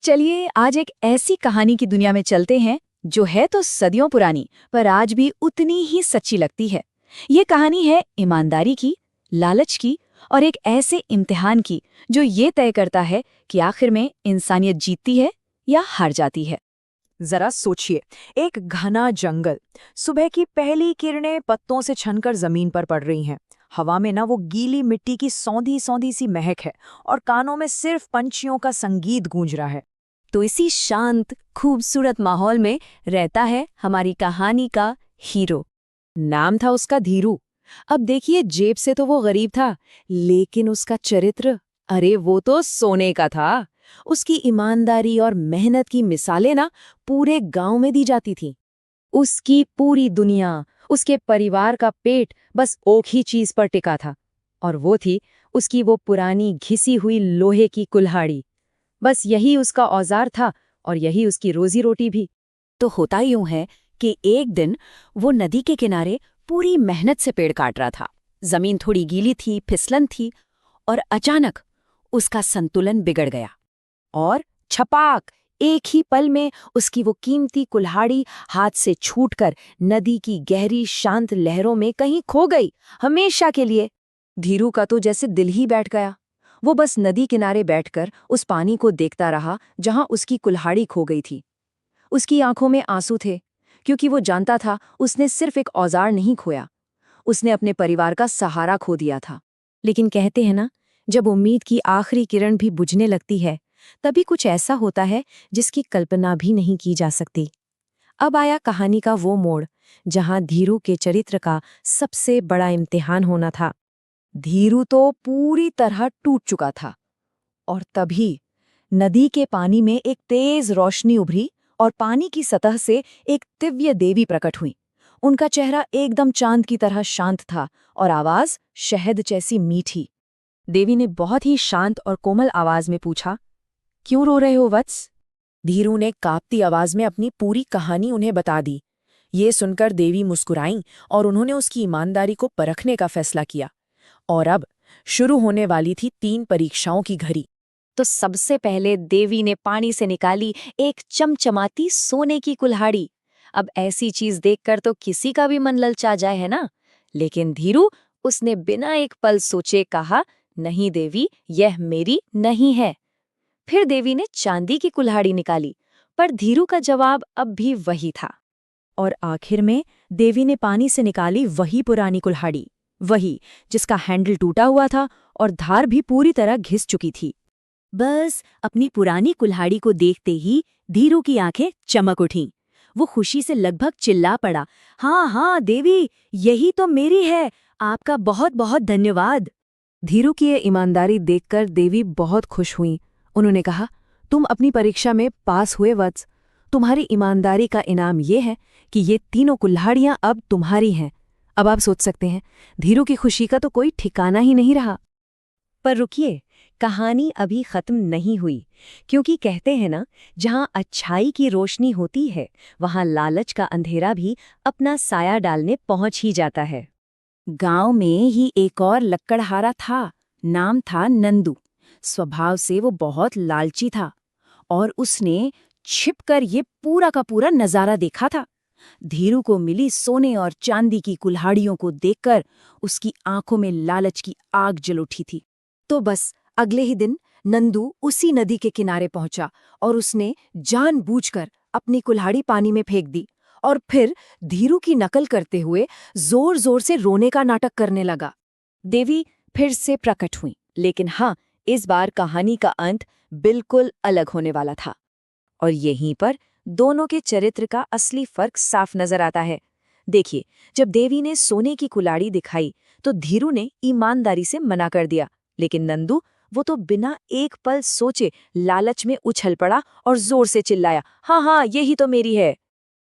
चलिए आज एक ऐसी कहानी की दुनिया में चलते हैं जो है तो सदियों पुरानी पर आज भी उतनी ही सच्ची लगती है। ये कहानी है ईमानदारी की, लालच की और एक ऐसे इम्तिहान की जो ये तय करता है कि आखिर में इंसानियत जीतती है या हार जाती है। जरा सोचिए, एक घना जंगल। सुबह की पहली किरणें पत्तों से छनकर जमीन पर पड़ रही हैं। हवा में ना वो गीली मिट्टी की सौंधी सौंधी सी महक है और कानों में सिर्फ पंछियों का संगीत गूंज रहा है। तो इसी शांत खूबसूरत माहौल में रहता है हमारी कहानी का हीरो। नाम था उसका धीरू। अब देखिए, जेब से तो वो गरीब था, लेकिन उसका चरित्र, अरे वो तो सोने का था। उसकी ईमानदारी और मेहनत की मिसालें ना पूरे गांव में दी जाती थीं। उसकी पूरी दुनिया, उसके परिवार का पेट बस एक ही चीज पर टिका था, और वो थी उसकी वो पुरानी घिसी हुई लोहे की कुल्हाड़ी। बस यही उसका औजार था और यही उसकी रोजी रोटी भी। तो होता यूं है कि एक दिन वो नदी के किनारे पूरी मेहनत से पेड़ काट रहा था। जमीन थोड़ी गीली थी, फिसलन थी, और अचानक उसका संतुलन बिगड़ गया और छपाक, एक ही पल में उसकी वो कीमती कुल्हाड़ी हाथ से छूटकर नदी की गहरी शांत लहरों में कहीं खो गई, हमेशा के लिए। धीरू का तो जैसे दिल ही बैठ गया। वो बस नदी किनारे बैठकर उस पानी को देखता रहा जहां उसकी कुल्हाड़ी खो गई थी। उसकी आंखों में आंसू थे, क्योंकि वो जानता था उसने सिर्फ एक औजार नहीं खोया, उसने अपने परिवार का सहारा खो दिया था। लेकिन कहते हैं ना, जब उम्मीद की आखिरी किरण भी बुझने लगती है, तभी कुछ ऐसा होता है जिसकी कल्पना भी नहीं की जा सकती। अब आया कहानी का वो मोड़ जहां धीरू के चरित्र का सबसे बड़ा इम्तिहान होना था। धीरू तो पूरी तरह टूट चुका था, और तभी नदी के पानी में एक तेज रोशनी उभरी और पानी की सतह से एक दिव्य देवी प्रकट हुई। उनका चेहरा एकदम चांद की तरह शांत था और आवाज शहद जैसी मीठी। देवी ने बहुत ही शांत और कोमल आवाज में पूछा, क्यों रो रहे हो वत्स? धीरू ने कांपती आवाज में अपनी पूरी कहानी उन्हें बता दी। ये सुनकर देवी मुस्कुराईं और उन्होंने उसकी ईमानदारी को परखने का फैसला किया। और अब शुरू होने वाली थी 3 परीक्षाओं की घड़ी। तो सबसे पहले देवी ने पानी से निकाली एक चमचमाती सोने की कुल्हाड़ी। अब ऐसी चीज देखकर तो किसी का भी मन ललचा जाए, है ना? लेकिन धीरू, उसने बिना एक पल सोचे कहा, नहीं देवी, यह मेरी नहीं है। फिर देवी ने चांदी की कुल्हाड़ी निकाली, पर धीरू का जवाब अब भी वही था। और आखिर में देवी ने पानी से निकाली वही पुरानी कुल्हाड़ी, वही जिसका हैंडल टूटा हुआ था और धार भी पूरी तरह घिस चुकी थी। बस अपनी पुरानी कुल्हाड़ी को देखते ही धीरू की आंखें चमक उठीं। वो खुशी से लगभग चिल्ला पड़ा, हाँ हाँ देवी, यही तो मेरी है, आपका बहुत बहुत धन्यवाद। धीरू की ये ईमानदारी देखकर देवी बहुत खुश हुईं। उन्होंने कहा, तुम अपनी परीक्षा में पास हुए वत्स। तुम्हारी ईमानदारी का इनाम ये है कि ये तीनों कुल्हाड़ियां अब तुम्हारी हैं। अब आप सोच सकते हैं, धीरू की खुशी का तो कोई ठिकाना ही नहीं रहा। पर रुकिए, कहानी अभी खत्म नहीं हुई, क्योंकि कहते हैं ना, जहां अच्छाई की रोशनी होती है, वहां लालच का अंधेरा भी अपना साया डालने पहुंच ही जाता है। गांव में ही एक और लक्कड़हारा था। नाम था नंदू। स्वभाव से वो बहुत लालची था और उसने छिपकर ये पूरा का पूरा नजारा देखा था। धीरू को मिली सोने और चांदी की कुल्हाड़ियों को देखकर उसकी आंखों में लालच की आग जल उठी थी। तो बस अगले ही दिन नंदू उसी नदी के किनारे पहुंचा और उसने जानबूझकर अपनी कुल्हाड़ी पानी में फेंक दी और फिर धीरू की नकल करते हुए जोर जोर से रोने का नाटक करने लगा। देवी फिर से प्रकट हुई, लेकिन हाँ, इस बार कहानी का अंत बिल्कुल अलग होने वाला था। और यहीं पर दोनों के चरित्र का असली फर्क साफ नजर आता है। देखिए, जब देवी ने सोने की कुल्हाड़ी दिखाई तो धीरू ने ईमानदारी से मना कर दिया, लेकिन नंदू, वो तो बिना एक पल सोचे लालच में उछल पड़ा और जोर से चिल्लाया, हाँ हाँ, यही तो मेरी है।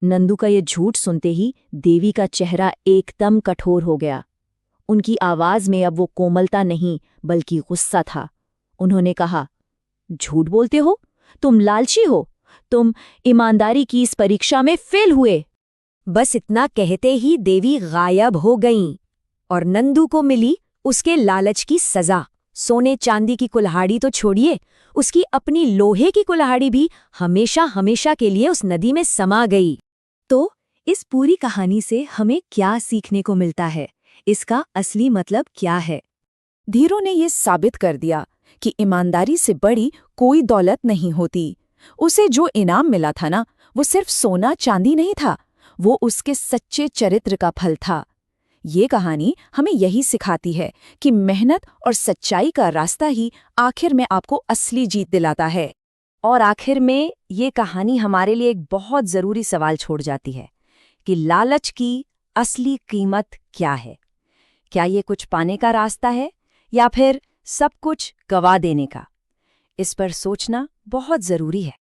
नंदू का ये झूठ सुनते ही देवी का चेहरा एकदम कठोर हो गया। उनकी आवाज में अब वो कोमलता नहीं बल्कि गुस्सा था। उन्होंने कहा, झूठ बोलते हो? तुम लालची हो। तुम ईमानदारी की इस परीक्षा में फेल हुए। बस इतना कहते ही देवी गायब हो गईं और नंदू को मिली उसके लालच की सजा। सोने चांदी की कुल्हाड़ी तो छोड़िए, उसकी अपनी लोहे की कुल्हाड़ी भी हमेशा हमेशा के लिए उस नदी में समा गई। तो इस पूरी कहानी से हमें क्या सीखने को मिलता है? इसका असली मतलब क्या है? धीरू ने ये साबित कर दिया कि ईमानदारी से बड़ी कोई दौलत नहीं होती। उसे जो इनाम मिला था ना, वो सिर्फ सोना चांदी नहीं था, वो उसके सच्चे चरित्र का फल था। ये कहानी हमें यही सिखाती है कि मेहनत और सच्चाई का रास्ता ही आखिर में आपको असली जीत दिलाता है। और आखिर में ये कहानी हमारे लिए एक बहुत ज़रूरी सवाल छोड़ जाती है कि लालच की असली कीमत क्या है? क्या ये कुछ पाने का रास्ता है या फिर सब कुछ गवा देने का? इस पर सोचना बहुत ज़रूरी है।